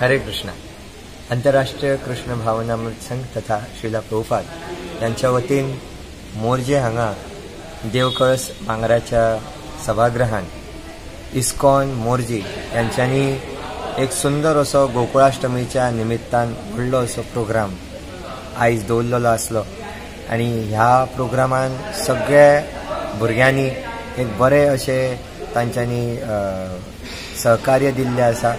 हरे कृष्णा. आंतरराष्ट्रीय कृष्ण भावनामृत संघ तथा श्रीला प्रभुपाद यांच्या वतीन मोरजे हांगा देवकळस भांगराच्या सभागृहान इस्कॉन मोरजी यांच्यानी एक सुंदर असो गोकुळाष्टमीच्या निमित्तान व्हडलो असो प्रोग्राम आयज दवरलेलो आसलो आणि ह्या प्रोग्रामान सगळ्या भुरग्यांनी एक बरे अशे तांच्यांनी सहकार्य दिल्ले आसा.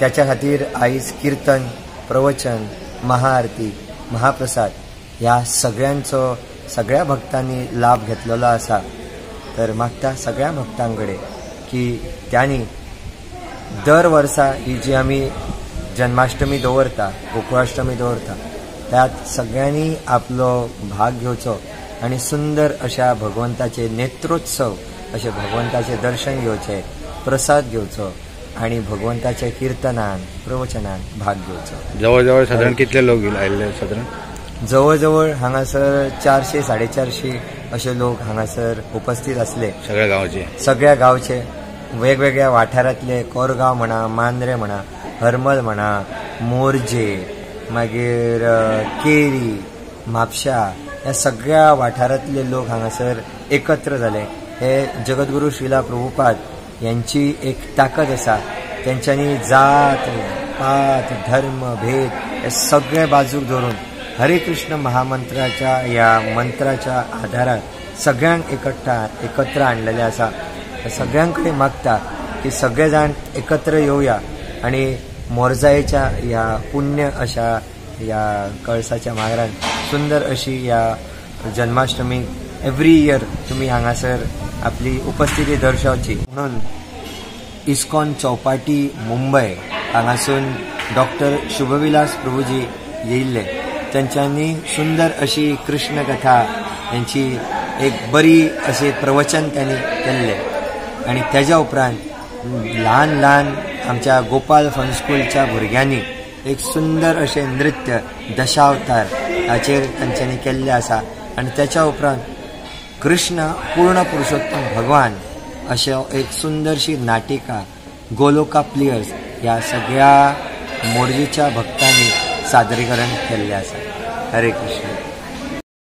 त्याच्या खातीर आयज कीर्तन, प्रवचन, महाआरती, महाप्रसाद ह्या सगळ्यांचो सगळ्या भक्तांनी लाभ घेतलेलो आसा. तर मागता सगळ्या भक्तांकडे की त्यांनी दर वर्सा ही जी आम्ही जन्माष्टमी दवरता, गोकुळाष्टमी दवरता, त्यात सगळ्यांनी आपलो भाग घेवचो आणि सुंदर अशा भगवंताचे नेत्रोत्सव असे भगवंताचे दर्शन घेवचे, प्रसाद घेवचो आणि भगवंताच्या कीर्तनान, प्रवचनान भाग घेवचो. जवळ साधारण कितले लोक आयिल्ले? साधारण जवळ हांगासर 400-450 असे लोक हांगासर उपस्थित असले. सगळ्या गावचे वेगवेगळ्या वाठारांतले, कोरगांव म्हणा, मांद्रे म्हणा, हरमल म्हणा, मोरजे, मागीर केरी, म्हापशा ह्या सगळ्या वाठारांतले लोक हांगासर एकत्र जाले. हे जगद्गुरू श्रीला प्रभुपाद यांची एक ताकद आसा. त्यांच्यानी जात, पात, धर्म, भेद हे सगळे बाजूक धरून हरे कृष्ण महामंत्राच्या या मंत्राच्या आधारात सगळ्यांक एकत्र आणलेले आसा. सगळ्यांकडे मागता की सगळे जाण एकत्र येऊया आणि मोरजायेच्या या पुण्य अशा या कळसाच्या मागरान सुंदर अशी या जन्माष्टमी एव्हरी इयर तुम्ही हांगासर आपली उपस्थिती दर्शवची. म्हणून इस्कॉन चौपाटी मुंबई हांगासून डॉक्टर शुभविलास प्रभुजी येयल्ले. त्यांच्यांनी सुंदर अशी कृष्ण कथा यांची एक बरी असे प्रवचन त्यांनी केल्ले आणि त्याच्या उपरांत ल्हान आमच्या गोपाल फन स्कूलच्या भुरग्यांनी एक सुंदर असे नृत्य दशावतार हाचेर तांच्यांनी केल्ले आसा. आणि त्याच्या उपरांत कृष्ण पूर्ण पुरुषोत्तम भगवान अशें एक सुंदरशी नाटिका गोलोका प्लेयर्स ह्या सगळ्या मोरजेच्या भक्तांनी सादरीकरण केल्लें आसा. हरे कृष्ण.